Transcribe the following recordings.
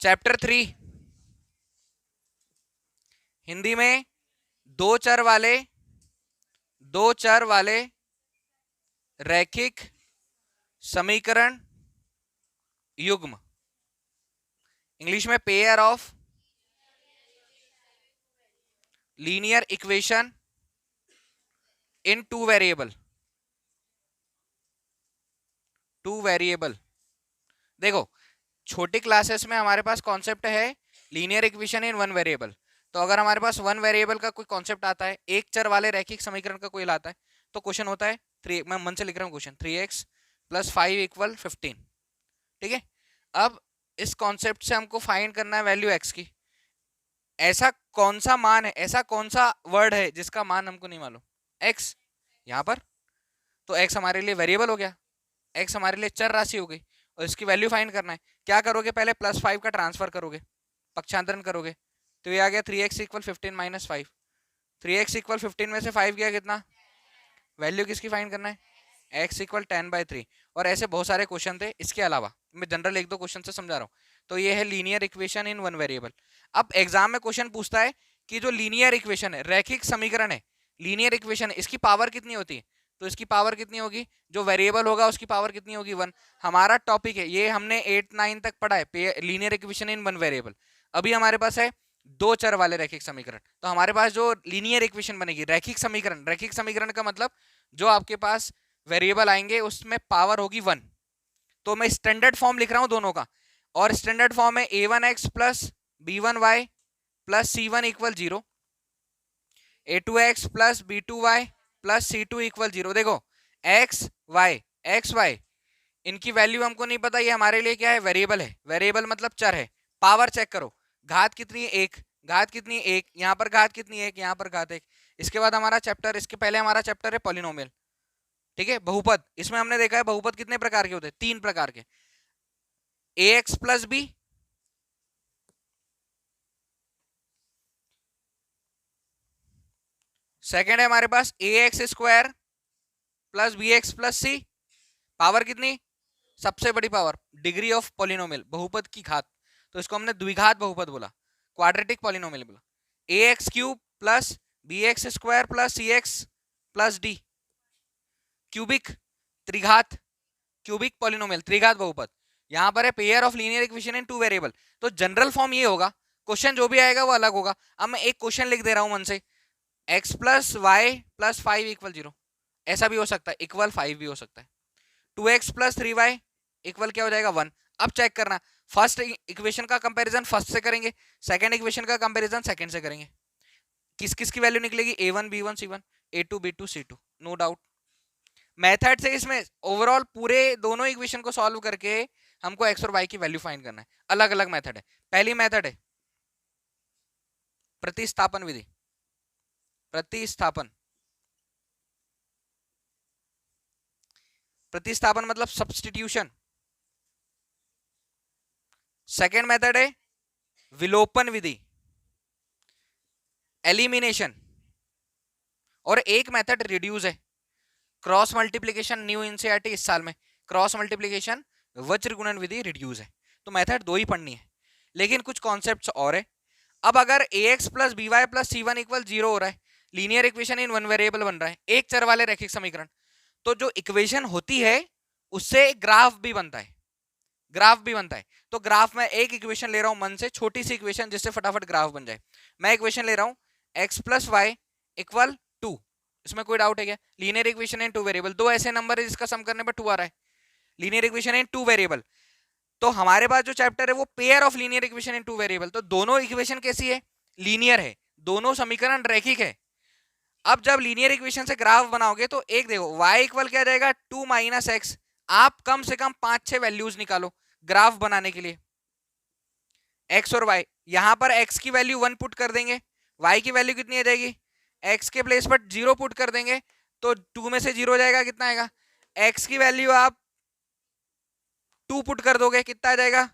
Chapter 3 Hindi में दो चर वाले रैखिक समीकरण युग्म, इंग्लिश में pair of linear equation in two variable. देखो, छोटी क्लासेस में हमारे पास कॉन्सेप्ट है linear equation in one variable. तो अगर हमारे पास वन वेरिएबल का कोई कॉन्सेप्ट आता है, एक चर वाले रैखिक समीकरण का कोई लाता है, तो क्वेश्चन होता है मैं मन से लिख रहा हूँ क्वेश्चन 3x + 5 = 15। ठीक है, अब इस कॉन्सेप्ट से हमको फाइंड करना है वैल्यू x की। ऐसा कौन सा मान है, ऐसा कौन सा वर्ड है जिसका मान हमको नहीं मालूम, x यहाँ पर, तो x हमारे लिए वेरिएबल हो गया, x हमारे लिए चर राशि हो गई और इसकी वैल्यू फाइंड करना है। क्या करोगे, पहले +5 का ट्रांसफर करोगे, पक्षांतरण करोगे, तो ये आ गया 3x = 15 - 5। 3x = 15 में से 5 गया कितना, वैल्यू किसकी फाइंड करना है, x = 10/3। और ऐसे बहुत सारे क्वेश्चन थे इसके अलावा, मैं जनरल एक दो क्वेश्चन से समझा रहा हूँ। तो ये है linear equation in one variable. अब एग्जाम में क्वेश्चन पूछता है कि जो लीनियर इक्वेशन है, रैखिक समीकरण है, लीनियर इक्वेशन है, इसकी पावर कितनी होती है, तो इसकी पावर कितनी होगी, जो वेरिएबल होगा उसकी पावर कितनी होगी, 1। हमारा टॉपिक है ये, हमने 8-9 तक पढ़ा है linear equation in one variable. अभी हमारे पास है दो चर वाले रैखिक समीकरण। तो हमारे पास जो लीनियर इक्वेशन बनेगी, रैखिक समीकरण का मतलब जो आपके पास वेरिएबल आएंगे उसमें पावर होगी 1। तो मैं स्टैंडर्ड फॉर्म लिख रहा हूं दोनों का, और स्टैंडर्ड फॉर्म है a1x + b1y + c1 = 0, a2x + b2y + c2 = 0। देखो x y इनकी वैल्यू हमको नहीं पता, ये हमारे लिए क्या है, वेरिएबल है। वेरिएबल मतलब चर है। पावर चेक करो, घात कितनी है, 1, घात कितनी है, 1, यहाँ पर घात कितनी है, 1, यहाँ पर घात 1। इसके बाद हमारा चैप्टर, इसके पहले हमारा चैप्टर है पॉलिनोमियल। ठीक है, बहुपद, इसमें हमने देखा है बहुपद कितने प्रकार के होते हैं, 3 प्रकार के, ax + b, सेकेंड है हमारे पास ax² + bx + c। पावर कितनी, सबसे बड़ी पावर, डिग्री ऑफ पॉलिनोमियल, बहुपद की घात, तो इसको हमने द्विघात बहुपद बोला, क्वाड्रेटिक पॉलिनोमियल बोला। ax³ + bx² + cx + d, cubic, त्रिघात, क्यूबिक पॉलिनोमियल, त्रिघात बहुपद। यहां पर है pair of linear equation in two variable. तो जनरल फॉर्म ये होगा, क्वेश्चन जो भी आएगा वो अलग होगा। अब मैं एक क्वेश्चन लिख दे रहा हूं मन से, x + y + 5 = 0, ऐसा भी हो सकता है, इक्वल 5 भी हो सकता है। 2x + 3y = क्या हो जाएगा, 1। अब चेक करना, फर्स्ट इक्वेशन का कंपैरिजन फर्स्ट से करेंगे, सेकंड इक्वेशन का कंपैरिजन सेकंड से करेंगे। किस किस की वैल्यू निकलेगी, a1 b1 c1, a2 b2 c2, no doubt. Method से इसमें ओवरऑल पूरे दोनों इक्वेशन को सॉल्व करके हमको x और y की वैल्यू फाइंड करना है। अलग अलग मेथड है। पहली मेथड है प्रतिस्थापन विधि, प्रतिस्थापन मतलब सब्स्टिट्यूशन। सेकेंड मेथड है विलोपन विधि, एलिमिनेशन। और एक मेथड रिड्यूस है, क्रॉस मल्टीप्लीकेशन, न्यू एनसीईआरटी इस साल में, क्रॉस मल्टीप्लीकेशन वज्र गुणन विधि रिड्यूस है। तो मेथड दो ही पढ़नी है, लेकिन कुछ कॉन्सेप्ट्स और है। अब अगर ax + by + c1 = 0 हो रहा है, linear equation in one variable बन रहा है, एक चर वाले रैखिक समीकरण, तो जो इक्वेशन होती है उससे ग्राफ भी बनता है, तो ग्राफ में एक इक्वेशन ले रहा हूं मन से, छोटी सी इक्वेशन जिससे फटाफट ग्राफ बन जाए। मैं इक्वेशन ले रहा हूं x + y = 2, इसमें कोई डाउट है क्या, linear equation in two variable, दो ऐसे नंबर है जिसका सम करने पर 2 आ रहा है, linear equation in two variable. तो हमारे पास जो चैप्टर है वो pair of linear equation in two variable. तो दोनों इक्वेशन कैसी है, लीनियर है, दोनों समीकरण रैखिक है। अब जब लीनियर इक्वेशन से ग्राफ बनाओगे तो एक देखो, y = क्या जाएगा, 2 - x। आप कम से कम 5-6 वैल्यूज निकालो ग्राफ बनाने के लिए, x और y। यहां पर x की वैल्यू 1 पुट कर देंगे, y की वैल्यू कितनी आ जाएगी, x के प्लेस पर 0 पुट कर देंगे, तो 2 में से 0 जाएगा, कितना आएगा, x की वैल्यू आप 2 पुट कर दोगे, कितना आ जाएगा,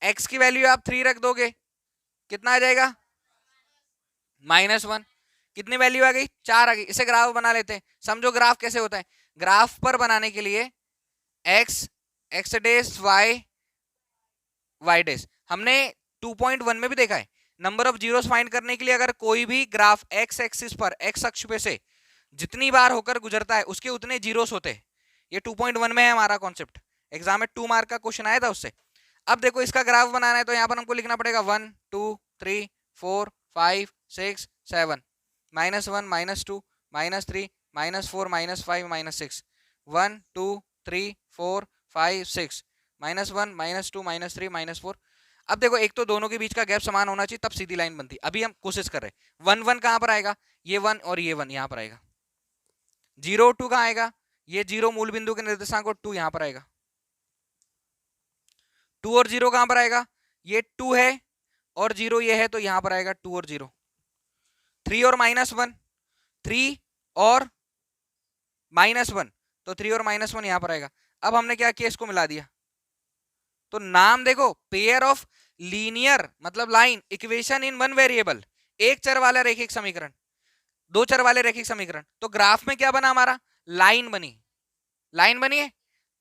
x की वैल्यू आप 3 रख दोगे, कितना आ जाएगा, -1। कितनी वैल्यू आ गई, 4 आ गई। इसे ग्राफ बना लेते हैं, समझो ग्राफ कैसे होता है। ग्राफ पर बनाने के लिए x, x dash, y, y dash, हमने 2.1 में भी देखा है, नंबर ऑफ जीरोस फाइंड करने के लिए अगर कोई भी ग्राफ एक्स एक्सिस पर एक्स अक्ष पे से जितनी बार होकर गुजरता है उसके उतने जीरोस होते हैं। ये 2.1 में है हमारा कॉन्सेप्ट, एग्जाम में 2 मार्क का क्वेश्चन आया था उससे। अब देखो इसका ग्राफ बनाना है तो यहाँ पर हमको लिखना पड़ेगा 1 2 3 4 5 6 7 -1 -2 -3 -4 -5 -6 1 2 3 4 5 6 -1 -2 -3 -4। अब देखो एक तो दोनों के बीच का गैप समान होना चाहिए तब सीधी लाइन बनती। अभी हम कोशिश कर रहे हैं 1 1 कहां पर आएगा, ये 1 और ये 1 यहां पर आएगा। 0 2 कहां आएगा, ये 0 मूल बिंदु के निर्देशांक और 2 यहां पर आएगा। 2 और 0 कहां पर आएगा, ये 2 है और 0 ये है तो यहां पर आएगा 2 और 0। 3 और -1, 3 और -1 तो 3 और -1 यहां पर आएगा। अब हमने क्या किया, इसको मिला दिया। तो नाम देखो, पेयर ऑफ लीनियर मतलब line equation in one variable, एक चर वाला रैखिक समीकरण, दो चर वाले रैखिक समीकरण। तो ग्राफ में क्या बना हमारा, लाइन बनी। लाइन बनी है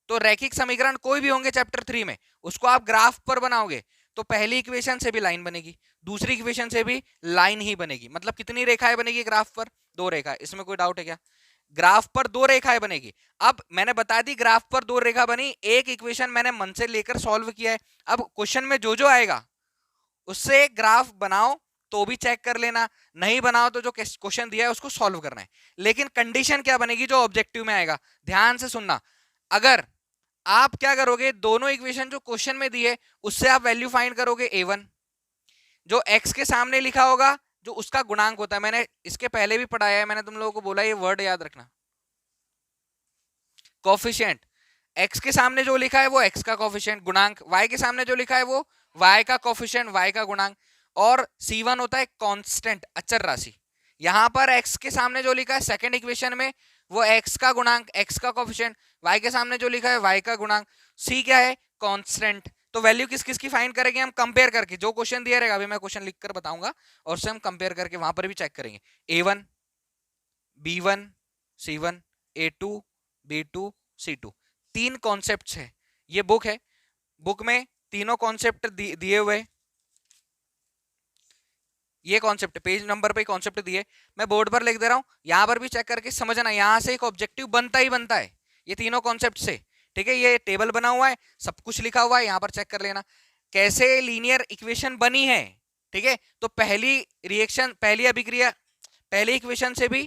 तो रैखिक समीकरण कोई भी होंगे चैप्टर 3 में, उसको आप ग्राफ पर बनाओगे तो पहली इक्वेशन से भी लाइन बनेगी, दूसरी इक्वेशन से भी लाइन ही बनेगी। मतलब कितनी रेखाएं बनेगी ग्राफ पर, 2 रेखाएं। इसमें कोई डाउट है क्या, ग्राफ पर 2 रेखाएं बनेगी। अब मैंने बता दी ग्राफ पर 2 रेखा बनी, एक इक्वेशन मैंने मन से लेकर सॉल्व किया है। अब क्वेश्चन में जो जो आएगा उससे ग्राफ बनाओ तो भी चेक कर लेना, नहीं बनाओ तो जो क्वेश्चन दिया है उसको सॉल्व करना है। लेकिन कंडीशन क्या बनेगी, जो ऑब्जेक्टिव में आएगा, ध्यान से सुनना। अगर आप क्या करोगे, दोनों इक्वेशन जो क्वेश्चन में दी है उससे आप वैल्यू फाइंड करोगे a1, जो x के सामने लिखा होगा जो उसका गुणांक होता है, मैंने इसके पहले भी पढ़ाया है, मैंने तुम लोगों को बोला ये वर्ड याद रखना, कोफिशिएंट। x के सामने जो लिखा है वो x का कोफिशिएंट गुणांक, y के सामने जो लिखा है वो y का कोफिशिएंट y का गुणांक, और c1 होता है कांस्टेंट अचर राशि। यहां पर x के सामने जो लिखा है सेकंड इक्वेशन में वो x का गुणांक x का कोफिशिएंट, y के सामने जो लिखा है y का गुणांक, c क्या है कांस्टेंट। तो वैल्यू किस किस की फाइंड करेंगे हम, कंपेयर करके, जो क्वेश्चन दिया रहेगा अभी मैं क्वेश्चन लिखकर बताऊंगा और उससे हम कंपेयर करके वहां पर भी चेक करेंगे। a1 b1 c1 a2 b2 c2, 3 concepts है। ये बुक है, बुक में तीनों कॉन्सेप्ट दिए हुए, ये कॉन्सेप्ट पेज नंबर पे कॉन्सेप्ट दिए, मैं बोर्ड पर लिख दे रहा हूं, यहां पर भी चेक करके समझना, यहां से एक ऑब्जेक्टिव बनता ही बनता है ये तीनों कॉन्सेप्ट से। ठीक है, ये टेबल बना हुआ है, सब कुछ लिखा हुआ है, यहां पर चेक कर लेना कैसे लीनियर इक्वेशन बनी है। ठीक है, तो पहली रिएक्शन, पहली अभिक्रिया, पहली इक्वेशन से भी,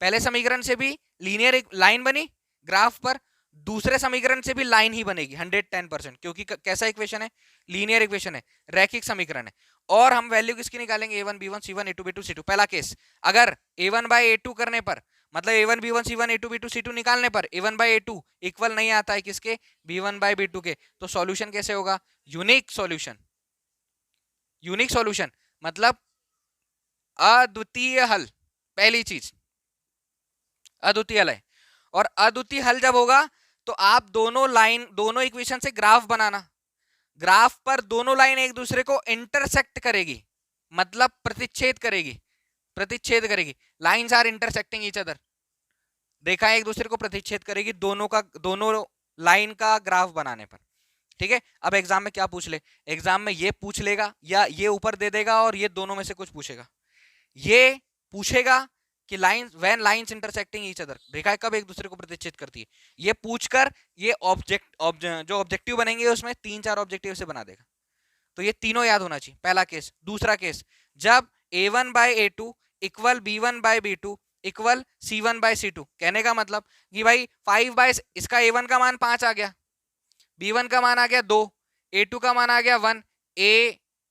पहले समीकरण से भी लीनियर लाइन बनी ग्राफ पर, दूसरे समीकरण से भी लाइन ही बनेगी 110%, क्योंकि कैसा इक्वेशन है, लीनियर इक्वेशन है, रैखिक समीकरण है। और हम वैल्यू किसकी निकालेंगे, a1 b1 c1 a2 b2 c2। पहला केस, अगर a1 by a2 करने पर, मतलब a1 b1 c1 a2 b2 c2 निकालने पर a1 by a2 इक्वल नहीं आता है किसके, b1 by b2 के, तो सॉल्यूशन कैसे होगा, यूनिक सॉल्यूशन। यूनिक सॉल्यूशन मतलब अद्वितीय हल, पहली चीज अद्वितीय हल है। और अद्वितीय हल जब होगा तो आप दोनों लाइन, दोनों इक्वेशन से ग्राफ बनाना, ग्राफ पर दोनों लाइन एक दूसरे को इंटरसेक्ट करेगी, मतलब प्रतिच्छेद करेगी, प्रतिच्छेद करेगी। Lines are intersecting each other, रेखाएं एक दूसरे को प्रतिच्छेद करेगी दोनों का, दोनों लाइन का ग्राफ बनाने पर। ठीक है, अब एग्जाम में क्या पूछ ले, एग्जाम में ये पूछ लेगा या ये ऊपर दे देगा और ये दोनों में से कुछ पूछेगा। ये पूछेगा कि lines, when lines intersecting each other, रेखाएं कब एक दूसरे को प्रतिच्छेद करती है, ये पूछकर ये जो ऑब्जेक्टिव बनेंगे उसमें 3-4 ऑब्जेक्टिव से बना देगा। तो ये तीनों याद होना चाहिए, पहला केस। दूसरा केस, जब a1 by a2 equal b1 by b2 equal c1 by c2, कहने का मतलब कि भाई 5 बाय, इसका a1 का मान 5 आ गया, b1 का मान आ गया 2, a2 का मान आ गया 1,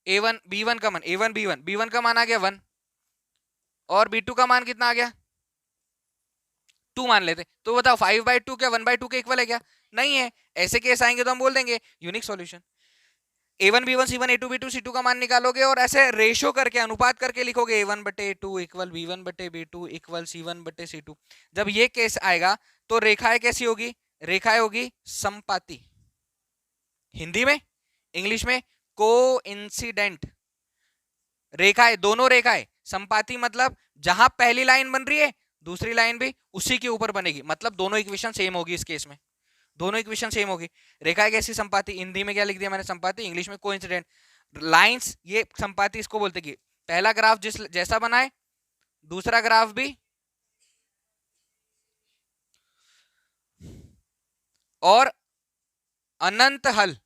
a1 b1 का मान a1 b1 का मान आ गया 1 और b2 का मान कितना आ गया 2 मान लेते। तो बताओ 5/2 क्या 1/2 के इक्वल है क्या, नहीं है। ऐसे केस आएंगे तो हम बोल देंगे unique solution. a1 b1 c1 a2 b2 c2 का मान निकालोगे और ऐसे रेशो करके, अनुपात करके लिखोगे a1/a2 equal b1/b2 equal c1/c2। जब ये केस आएगा तो रेखाएं कैसी होगी, रेखाएं होगी समपाती, हिंदी में, इंग्लिश में कोइंसिडेंट। रेखाएं, दोनों रेखाएं समपाती, मतलब जहां पहली लाइन बन रही है दूसरी लाइन भी उसी के ऊपर बनेगी, मतलब दोनों इक्वेशन सेम होगी इस केस में, दोनों इक्वेशन सेम होगी। रेखा एक ऐसी संपाति, हिंदी में क्या लिख दिया मैंने संपाति, इंग्लिश में कोइंसिडेंट लाइंस, ये संपाति इसको बोलते कि पहला ग्राफ जिस जैसा बनाए दूसरा ग्राफ भी, और अनंत हल,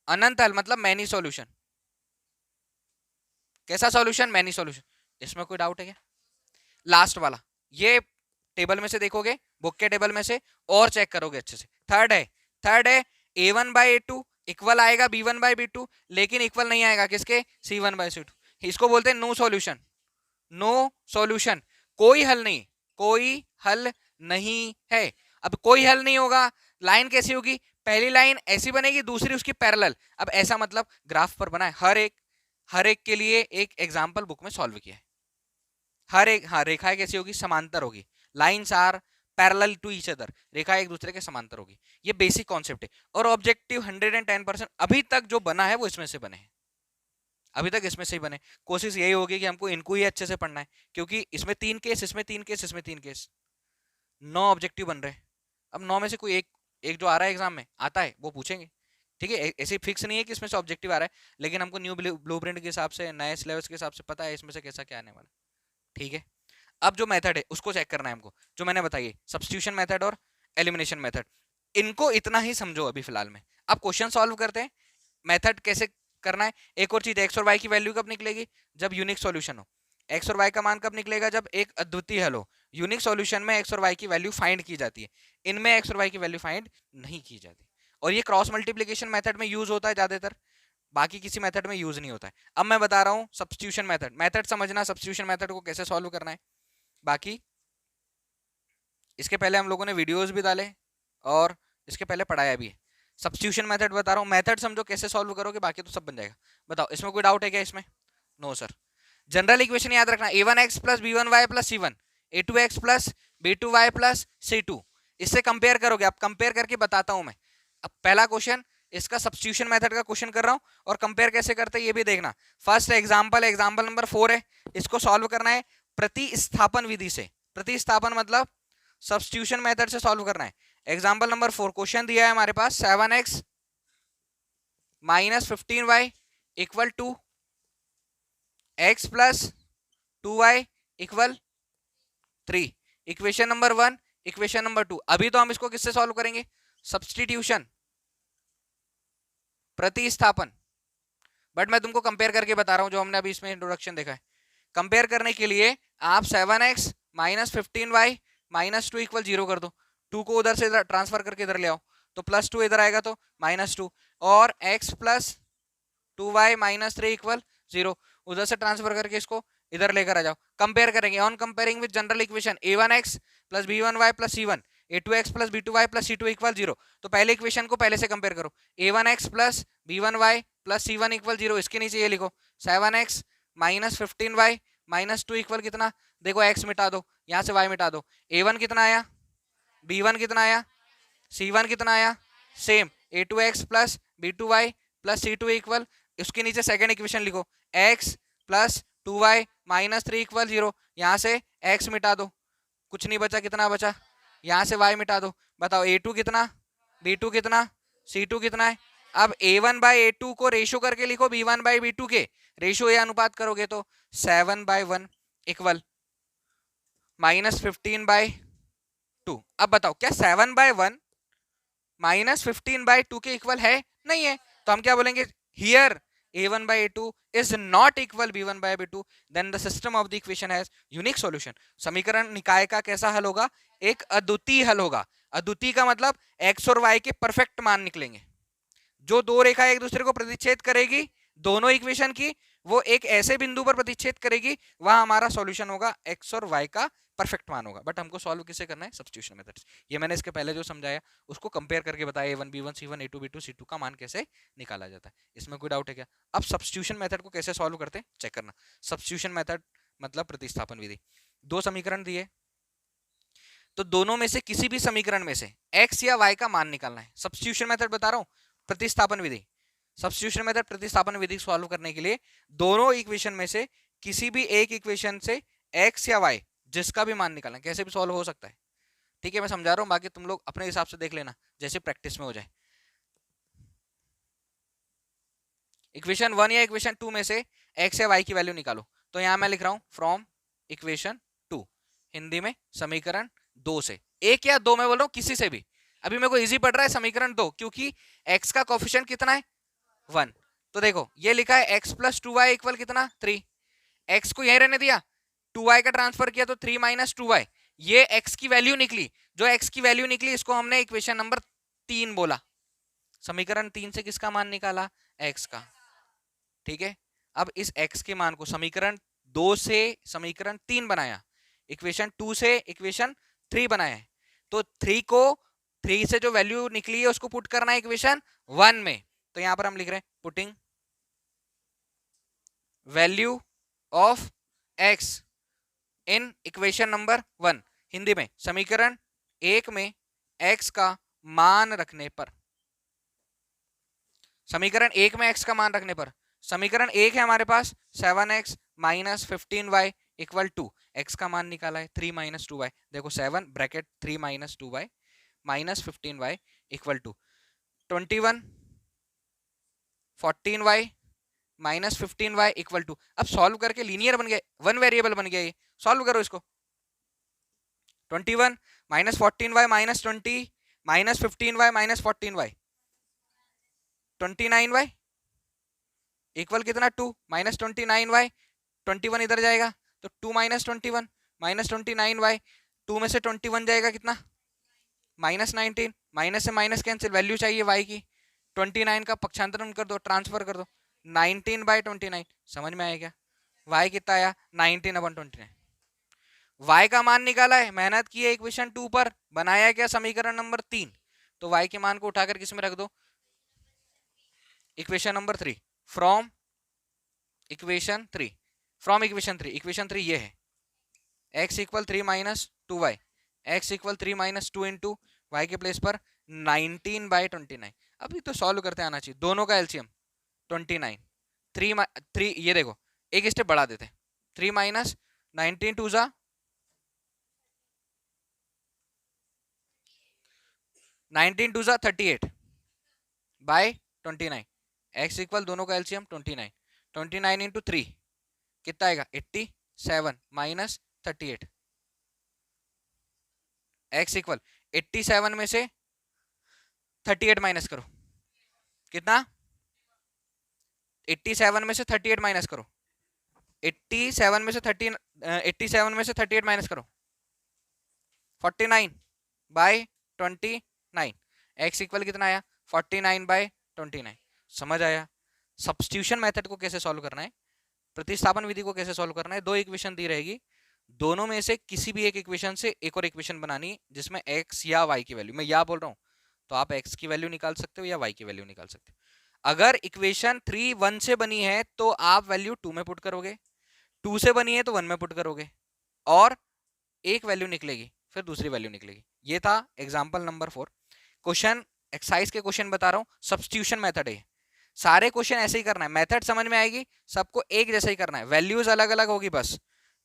अनंत हल मतलब मैनी सॉल्यूशन। कैसा सॉल्यूशन, मैनी सॉल्यूशन। इसमें कोई डाउट है क्या? लास्ट वाला ये टेबल में से देखोगे, बुक के टेबल में से, और चेक करोगे अच्छे से। थर्ड है a1 बाई a2 इक्वल आएगा b1 बाई b2, लेकिन इक्वल नहीं आएगा किसके, c1 बाई c2। इसको बोलते हैं नो सॉल्यूशन। नो सॉल्यूशन, कोई हल नहीं, कोई हल नहीं है। अब कोई हल नहीं होगा, लाइन कैसी होगी, पहली लाइन ऐसी बनेगी, दूसरी उसकी पैरेलल। अब ऐसा मतलब ग्राफ पर बना है, हर एक के लिए एक एग्जाम्पल बुक में सॉल्व किया है। हर एक, हाँ, रेखाएं कैसी होगी, समांतर होगी। Lines are parallel to each other, रेखा एक दूसरे के समांतर होगी। ये बेसिक कॉन्सेप्ट है। और ऑब्जेक्टिव 110% अभी तक जो बना है वो इसमें से बने हैं, अभी तक इसमें से ही बने। कोशिश यही होगी कि हमको इनको ही अच्छे से पढ़ना है, क्योंकि इसमें 3 केस, इसमें 3 केस, इसमें 3 केस, 9 ऑब्जेक्टिव बन रहे हैं। अब 9 में से कोई एक जो आ रहा है एग्जाम में आता है वो पूछेंगे, ठीक है। ऐसे फिक्स नहीं है कि इसमें से ऑब्जेक्टिव आ रहा है, लेकिन हमको न्यू ब्लूप्रिंट के हिसाब से, नए सिलेबस के हिसाब से पता है इसमें से कैसा क्या आने वाला, ठीक है। अब जो मेथड है उसको चेक करना है हमको, जो मैंने बताइए सब्स्टिट्यूशन मेथड और एलिमिनेशन मेथड, इनको इतना ही समझो अभी फिलहाल में। अब क्वेश्चन सॉल्व करते हैं, मेथड कैसे करना है। एक और चीज, एक्स और वाई की वैल्यू कब निकलेगी, जब यूनिक सॉल्यूशन हो। एक्स और वाई का मान कब निकलेगा, जब एक अद्वितीय हल हो। यूनिक सॉल्यूशन में एक्स और वाई की वैल्यू फाइंड की जाती है, इनमें एक्स और वाई की वैल्यू फाइंड नहीं की जाती। और ये क्रॉस मल्टीप्लीकेशन मेथड में यूज होता है ज्यादातर, बाकी किसी मेथड में यूज नहीं होता है। अब मैं बता रहा हूँ सब्स्टिट्यूशन मेथड, मेथड समझना, सब्स्टिट्यूशन मेथड को कैसे सॉल्व करना है। बाकी इसके पहले हम लोगों ने वीडियोस भी डाले और इसके पहले पढ़ाया भी है। सब्स्टिट्यूशन मेथड बता रहा हूँ, मेथड समझो कैसे सॉल्व करोगे, बाकी तो सब बन जाएगा। बताओ इसमें कोई डाउट है क्या इसमें? No sir. जनरल इक्वेशन याद रखना, a1x plus b1y plus c1, a2x plus b2y plus c2। इससे कंपेयर करोगे, अब कंपेयर करके बताता हूं मैं। अब पहला क्वेश्चन इसका सब्स्टिट्यूशन मेथड का क्वेश्चन कर रहा हूं, और कंपेयर कैसे करते हैं ये भी देखना। फर्स्ट एग्जांपल, एग्जांपल नंबर 4 है, इसको सॉल्व करना है प्रतिस्थापन विधि से। प्रतिस्थापन मतलब सब्स्टिट्यूशन मेथड से सॉल्व करना है। एग्जांपल नंबर 4 क्वेश्चन दिया है हमारे पास, 7x minus 15y equal to x plus 2y equal 3। Equation number 1, equation number 2। अभी तो हम इसको किससे सॉल्व करेंगे, सब्स्टिट्यूशन, प्रतिस्थापन। बट मैं तुमको कंपेयर करके बता रहा हूं, जो हमने अभी इसमें इंट्रोडक्शन देखा है। कंपेयर करने के लिए आप 7x minus 15y minus 2 equal 0 कर दो, 2 को उधर से ट्रांसफर करके इधर ले आओ, तो प्लस 2 इधर आएगा तो माइनस 2, और x plus 2y minus 3 equal 0, उधर से ट्रांसफर करके इसको इधर लेकर आ जाओ। कंपेयर करेंगे, on comparing with general equation a1x plus b1y plus c1, a2x plus b2y plus c2 equal 0। तो पहले इक्वेशन को पहले से कंपेयर करो, a1x plus b1y plus c1 equal 0। इसके नीचे ये लिखो 7x minus 15y minus 2 equal कितना, देखो x मिटा दो, यहाँ से y मिटा दो। a1 कितना आया, b1 कितना आया, c1 कितना आया, same. a2x plus b2y plus c2 equal, उसके नीचे सेकंड इक्वेशन लिखो, x plus 2y minus 3 equal 0। यहाँ से x मिटा दो, कुछ नहीं बचा, कितना बचा, यहाँ से y मिटा दो। बताओ a2 कितना, b2 कितना, c2 कितना है। अब a1 बाई a2 को रेशो करके लिखो b1 बाई b2 के, रेशो या अनुपात करोगे तो 7 बाई 1 इक्वल माइनस 15 बाई 2। अब बताओ क्या 7 बाई 1 माइनस 15 बाई 2 के इक्वल है? नहीं है। तो हम क्या बोलेंगे, here a1 by a2 is not equal b1 by b2, then the system of the equation has unique solution। समीकरण निकाय का कैसा हल होगा, एक अद्वितीय हल होगा। अद्वितीय का मतलब x और y के परफेक्ट मान निकलेंगे। जो दो रेखा एक दूसरे को प्रतिच्छेद करेगी, दोनों इक्वेशन की, वो एक ऐसे बिंदु पर प्रतिच्छेद करेगी, वहां हमारा सॉल्यूशन होगा x और y का परफेक्ट मान होगा। बट हमको सॉल्व किसे करना है, सब्स्टिट्यूशन मेथड। ये मैंने इसके पहले जो समझाया उसको कंपेयर करके बताया, a1 b1 c1 a2 b2 c2 का मान कैसे निकाला जाता है। इसमें कोई डाउट है क्या? अब सब्स्टिट्यूशन मेथड को कैसे सॉल्व करते हैं चेक करना। सब्स्टिट्यूशन मेथड मतलब प्रतिस्थापन विधि। दो समीकरण दिए, तो दोनों में से किसी भी समीकरण में से x या y का मान निकालना है। सब्स्टिट्यूशन मेथड बता रहा हूं, प्रतिस्थापन विधि। सब्स्टिट्यूशन मेथड प्रतिस्थापन विधि सॉल्व करने के लिए दोनों इक्वेशन में से किसी भी एक इक्वेशन से x या y जिसका भी मान निकालना, कैसे भी सॉल्व हो सकता है। ठीक है, मैं समझा रहा हूँ, बाकी तुम लोग अपने हिसाब से देख लेना जैसे प्रैक्टिस में हो जाए। इक्वेशन 1 या इक्वेशन 2 में से x या y की वैल्यू निकालो। तो यहां मैं लिख रहा हूं फ्रॉम इक्वेशन 2, हिंदी में समीकरण 2 से। एक या दो मैं बोल रहा हूं, किसी से भी। अभी मेरे को इजी पड़ रहा है समीकरण 2, क्योंकि x का कोफिशिएंट कितना है 1। तो देखो ये लिखा है x प्लस 2y इक्वल कितना 3। x को यहीं रहने दिया, 2y का ट्रांसफर किया तो 3 माइनस 2y, ये x की वैल्यू निकली। जो x की वैल्यू निकली इसको हमने इक्वेशन नंबर 3 बोला। समीकरण 3 से किसका मान निकाला, x का। ठीक है, अब इस x के मान को समीकरण 2 से समीकरण 3 बनाया, इक्वेशन 2 से इक्वेशन 3 बनाया है। तो 3 को 3 से जो वैल्यू निकली है उसको पुट करना है इक्वेशन 1 में। तो यहां पर हम लिख रहे हैं putting value of x in equation number 1, Hindi में समीकरण 1 में x का मान रखने पर। समीकरण 1 में x का मान रखने पर समीकरण 1 है हमारे पास 7x minus 15y equal to x का मान निकाला है 3 माइनस 2y। देखो 7 bracket 3 minus 2y minus 15y equal to 21 14y minus 15y equal to. अब सॉल्व करके लीनियर बन गया, वन वेरिएबल बन गया ये। सॉल्व करो इसको, 21 minus 14y minus 20 minus 15y minus 14y 29y equal कितना 2 माइनस 29y, 21 इधर जाएगा तो 2 माइनस 21 माइनस 29y, 2 में से 21 जाएगा कितना माइनस 19, माइनस से माइनस कैंसिल, वैल्यू चाहिए y की। 29 का पक्षांतरण कर दो, ट्रांसफर कर दो, 19/29। समझ में आया क्या, y कितना आया 19/29। y का मान निकाला है, मेहनत की है इक्वेशन 2 पर, बनाया क्या समीकरण नंबर 3। तो y के मान को उठाकर किस में रख दो, equation number 3। From equation 3, from equation 3, equation 3 ये है x equal 3 minus 2y, x equal 3 minus 2 into Y के प्लेस पर 19/29। अभी तो सॉल्व करते आना चाहिए, दोनों का एलसीएम 29, 3 ये देखो एक स्टेप बढ़ा देते, 3 माइनस 19 टू जा 19 टू जा 38 बाय 29, x इक्वल दोनों का एलसीएम 29, 29 इंटू 3 कितना आएगा 87 माइनस 38, x इक्वल 87 में से 38 माइनस करो, कितना 87 में से 38 माइनस करो, 87 में से 13 87 में से 38 माइनस करो 49 बाय 29, x इक्वल कितना आया 49/29। समझ आया। सब्स्टिट्यूशन मेथड को कैसे सॉल्व करना है, प्रतिस्थापन विधि को कैसे सॉल्व करना है। दो इक्वेशन दी रहेगी, दोनों में से किसी भी एक इक्वेशन से एक और इक्वेशन बनानी जिसमें x या y की वैल्यू, मैं या बोल रहा हूं तो आप x की वैल्यू निकाल सकते हो या y की वैल्यू निकाल सकते हो। अगर इक्वेशन 3 1 से बनी है तो आप वैल्यू 2 में पुट करोगे, 2 से बनी है तो 1 में पुट करोगे, और एक वैल्यू निकलेगी फिर दूसरी वैल्यू निकलेगी। ये था एग्जाम्पल नंबर 4। क्वेश्चन एक्सरसाइज के क्वेश्चन बता रहा हूँ, सब्स्टिट्यूशन मेथड है। सारे क्वेश्चन ऐसे ही करना है, मेथड समझ में आएगी, सबको एक जैसा ही करना है, वैल्यूज अलग अलग होगी बस।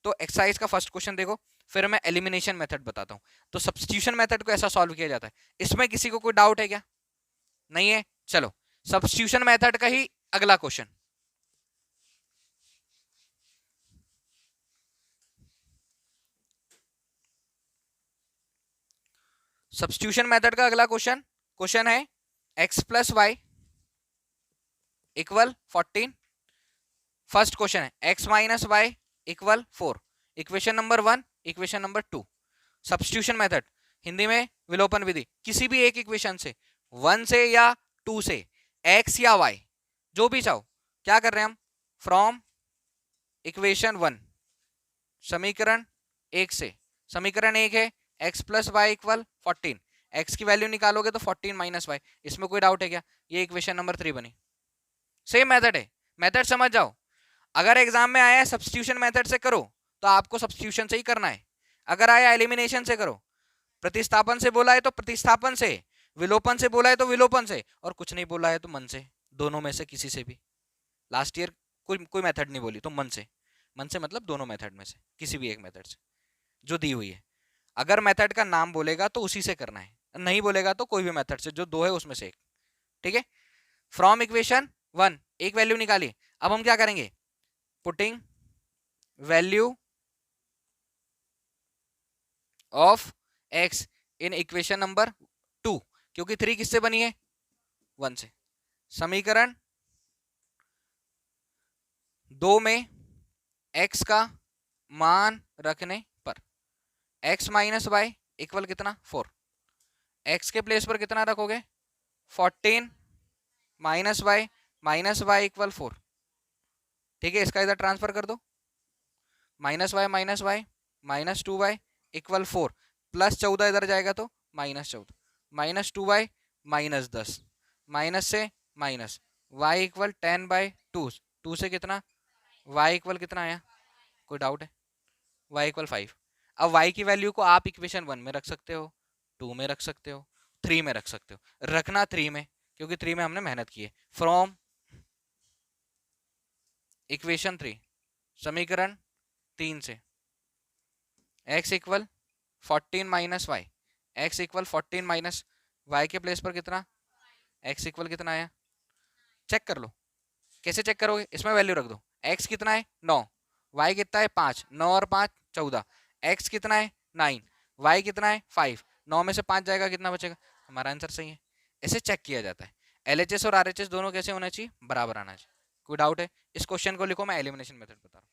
तो एक्सरसाइज का फर्स्ट क्वेश्चन देखो, फिर मैं एलिमिनेशन मेथड बताता हूँ। तो सब्स्टिट्यूशन मेथड को ऐसा सॉल्व किया जाता है। इसमें किसी को कोई डाउट है क्या, नहीं है? चलो सब्स्टिट्यूशन मेथड का ही अगला क्वेश्चन। सब्स्टिट्यूशन मेथड का अगला क्वेश्चन है x plus Y equal 14। First question है x minus Y equal 4। Equation number 1, equation number 2। Substitution method Hindi में विलोपन विधि, किसी भी एक इक्वेशन से 1 से या 2 से x या y जो भी चाहो, क्या कर रहे हैं हम, फ्रॉम इक्वेशन 1 समीकरण 1 से, समीकरण 1 है x plus Y equal 14, x की वैल्यू निकालोगे तो 14 माइनस वाई। इसमें कोई डाउट है क्या, ये इक्वेशन नंबर 3 बनी। सेम मेथड है, मेथड समझ जाओ। अगर एग्जाम में आया है सब्स्टिट्यूशन मेथड से करो तो आपको सब्स्टिट्यूशन से ही करना है, अगर आया एलिमिनेशन से करो, प्रतिस्थापन से बोला है तो प्रतिस्थापन से, विलोपन से बोला है तो विलोपन से, और कुछ नहीं बोला है तो मन से, दोनों में से किसी से भी। लास्ट ईयर कोई मेथड नहीं बोली तो मन से, मन से मतलब दोनों मेथड में से किसी भी एक मेथड से जो दी हुई है। अगर मेथड का नाम बोलेगा तो उसी से करना है, नहीं बोलेगा तो कोई भी मेथड से, जो दो है उसमें से एक। ठीक है, फ्रॉम इक्वेशन 1 एक वैल्यू निकाली। अब हम क्या करेंगे, putting value of x in equation number 2, क्योंकि 3 किससे बनी है, 1 से। समीकरण 2 में x का मान रखने पर x माइनस वाई इक्वल कितना 4, x के प्लेस पर कितना रखोगे 14 माइनस वाई इक्वल 4। ठीक है, इसका इधर ट्रांसफर कर दो, minus y minus 2y equal 4, plus 14 इधर जाएगा तो -14, माइनस 2y -10, माइनस से माइनस, y इक्वल 10/2, 2 से कितना, y इक्वल कितना आया, कोई डाउट है, y इक्वल 5। अब y की वैल्यू को आप इक्वेशन 1 में रख सकते हो, 2 में रख सकते हो, 3 में रख सकते हो, रखना 3 में, क्योंकि 3 में हमने मेहनत की है। फ्रॉम इक्वेशन 3 समीकरण 3 से x equal 14 minus y, x equal 14 minus y के प्लेस पर कितना, x इक्वल कितना आया, चेक कर लो। कैसे चेक करोगे, इसमें वैल्यू रख दो, x कितना है 9, y कितना है 5, 9 और 5 14, x कितना है 9, y कितना है 5, 9 में से 5 जाएगा कितना बचेगा, हमारा आंसर सही है। ऐसे चेक किया जाता है। LHS और RHS दोनों कैसे होना चाहिए, बराबर आना चाहिए। कोई डाउट है, इस क्वेश्चन को लिखो, मैं एलिमिनेशन मेथड बता रहा हूँ।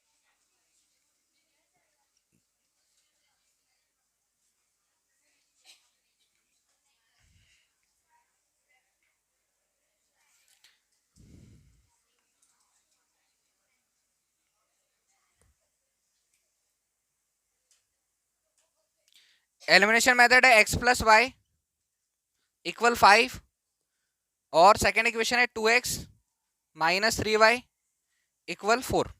एलिमिनेशन मेथड है x प्लस वाई इक्वल 5, और सेकेंड इक्वेशन है 2x minus 3y equal 4।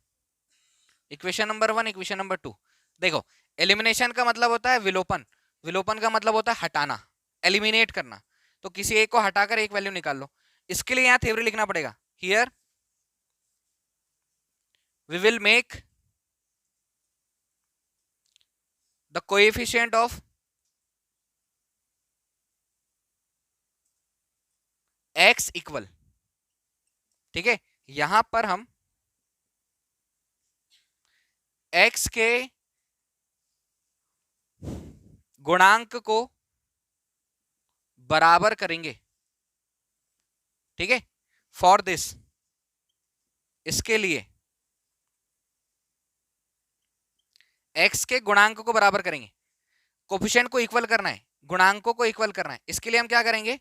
Equation number 1, equation number 2। देखो, एलिमिनेशन का मतलब होता है विलोपन, विलोपन का मतलब होता है हटाना, एलिमिनेट करना। तो किसी एक को हटाकर एक वैल्यू निकाल लो। इसके लिए यहां थ्योरी लिखना पड़ेगा, here we will make the coefficient of x equal. ठीक है, यहां पर हम x के गुणांक को बराबर करेंगे। ठीक है, फॉर दिस, इसके लिए x के गुणांक को बराबर करेंगे, कोफिशिएंट को इक्वल करना है, गुणांकों को इक्वल करना है। इसके लिए हम क्या करेंगे,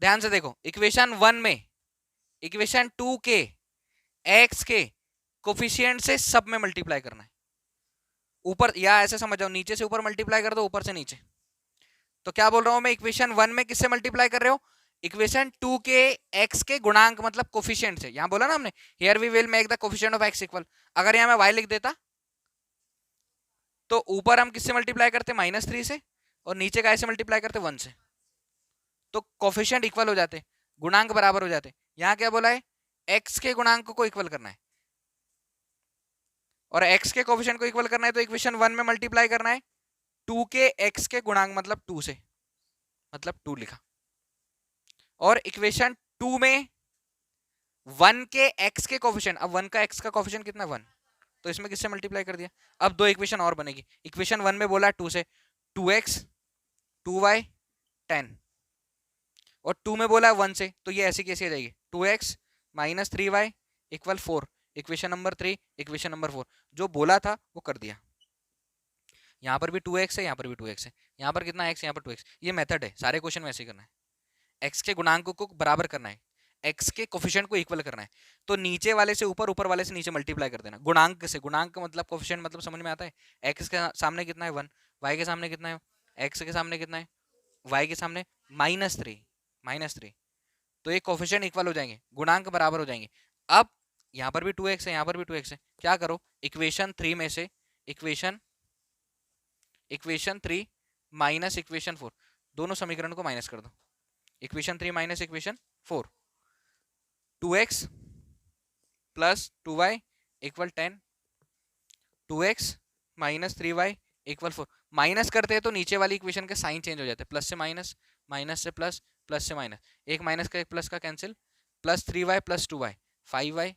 ध्यान से देखो, इक्वेशन 1 में इक्वेशन 2 के x के कोफिशिएंट से सब में मल्टीप्लाई करना है। ऊपर, या ऐसे समझ जाओ, नीचे से ऊपर मल्टीप्लाई कर दो, ऊपर से नीचे। तो क्या बोल रहा हूं मैं, इक्वेशन 1 में किससे मल्टीप्लाई कर रहे हो, इक्वेशन 2 के x के गुणांक मतलब कोफिशिएंट से। यहां बोला ना हमने, here we will make the coefficient of x equal. अगर यहां मैं y लिख देता तो ऊपर हम किससे मल्टीप्लाई करते, -3 से, और नीचे का ऐसे मल्टीप्लाई करते 1 से, तो कोफिशिएंट इक्वल हो जाते, गुणांक बराबर हो जाते। यहां क्या बोला है, x के गुणांक को इक्वल करना है, और x के कोफिशिएंट को इक्वल करना है, तो इक्वेशन 1 में मल्टीप्लाई करना है 2 के x के गुणांक मतलब 2 से, मतलब 2 लिखा। और इक्वेशन 2 में 1 के x के कोफिशिएंट, अब 1 का x का कोफिशिएंट कितना 1, तो इसमें किससे मल्टीप्लाई कर दिया। अब दो इक्वेशन और बनेगी, इक्वेशन 1 में बोला 2 से, 2x 2y 10, और 2 में बोला 1 से, तो ये ऐसी कैसी आ जाएगी, 2x minus 3y equal 4। Equation number 3, equation number 4, जो बोला था वो कर दिया। यहाँ पर भी 2x है, यहाँ पर भी 2x है, यहाँ पर कितना x, यहाँ पर 2x। ये मेथड है, सारे क्वेश्चन में ऐसे ही करना है, x के गुणांक को बराबर करना है, x के कोफिशिएंट को इक्वल करना है। तो नीचे वाले से ऊपर, ऊपर वाले से नीचे मल्टीप्लाई कर देना गुणांक से। गुणांक मतलब कोफिशिएंट मतलब समझ में आता है, x के सामने कितना है 1, y के सामने कितना है, x के सामने कितना है, y के सामने -3, तो ये कोफिशिएंट इक्वल हो जाएंगे, गुणांक बराबर हो जाएंगे। अब यहाँ पर भी 2x है, यहाँ पर भी 2x है, क्या करो, इक्वेशन 3 में से इक्वेशन 3 माइनस इक्वेशन 4, दोनों समीकरण को माइनस कर दो। Equation 3 minus equation 4, 2x plus 2y equal 10, 2x minus 3y equal 4, minus करते हैं तो नीचे वाली इक्वेशन के साइन चेंज हो जाते हैं, प्लस से माइनस, माइनस से प्लस, प्लस से माइनस, एक माइनस का एक प्लस का cancel, plus 3y plus 2y 5y,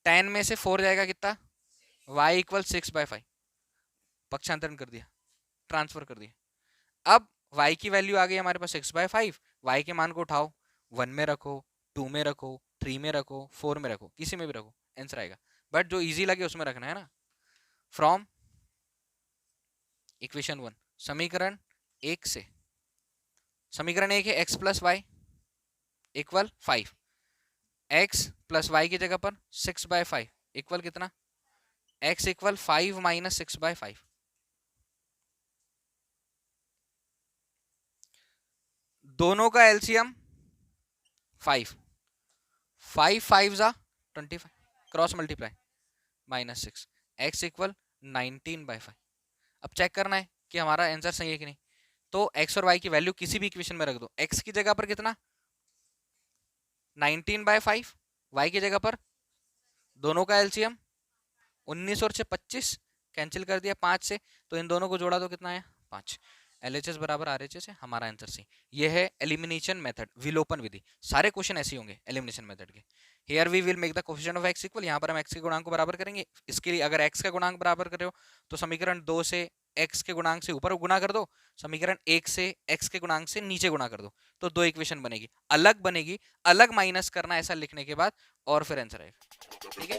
10 में से 4 जाएगा कितना, y इक्वल 6/5, पक्षांतरण कर दिया, ट्रांसफर कर दिया। अब y की वैल्यू आ गई हमारे पास 6/5, y के मान को उठाओ, 1 में रखो, 2 में रखो, 3 में रखो, 4 में रखो, किसी में भी रखो, आंसर आएगा, बट जो इजी लगे उसमें रखना है ना। फ्रॉम इक्वेशन 1, समीकरण 1 से, समीकरण 1 है x plus Y equal 5, x plus y की जगह पर 6/5 इक्वल कितना, x इक्वल 5 माइनस 6/5, दोनों का एलसीएम 5, 5 5 जा 25, cross multiply minus 6, x equal 19/5। अब चेक करना है कि हमारा आंसर सही है कि नहीं, तो x और y की वैल्यू किसी भी इक्वेशन में रख दो, x की जगह पर कितना 19/5, y की जगह पर दोनों का एलसीएम 19 और से 25 कैंसिल कर दिया 5 से, तो इन दोनों को जोड़ा तो कितना है 5, LHS बराबर RHS है, हमारा आंसर सी। ये है एलिमिनेशन मेथड, विलोपन विधि। सारे क्वेश्चन ऐसे होंगे एलिमिनेशन मेथड के। Here we will make the coefficient of x equal, यहाँ पर हम x के गुणांक को बराबर करेंगे। इसके लिए अगर x का गुणांक बराबर कर रहे हो तो समीकरण 2 से x के गुणांक से ऊपर गुणा कर दो, समीकरण 1 से x के गुणांक से नीचे गुणा कर दो, तो दो इक्वेशन बनेगी, अलग बनेगी, अलग माइनस करना ऐसा लिखने के बाद, और फिर आंसर आएगा। ठीक है।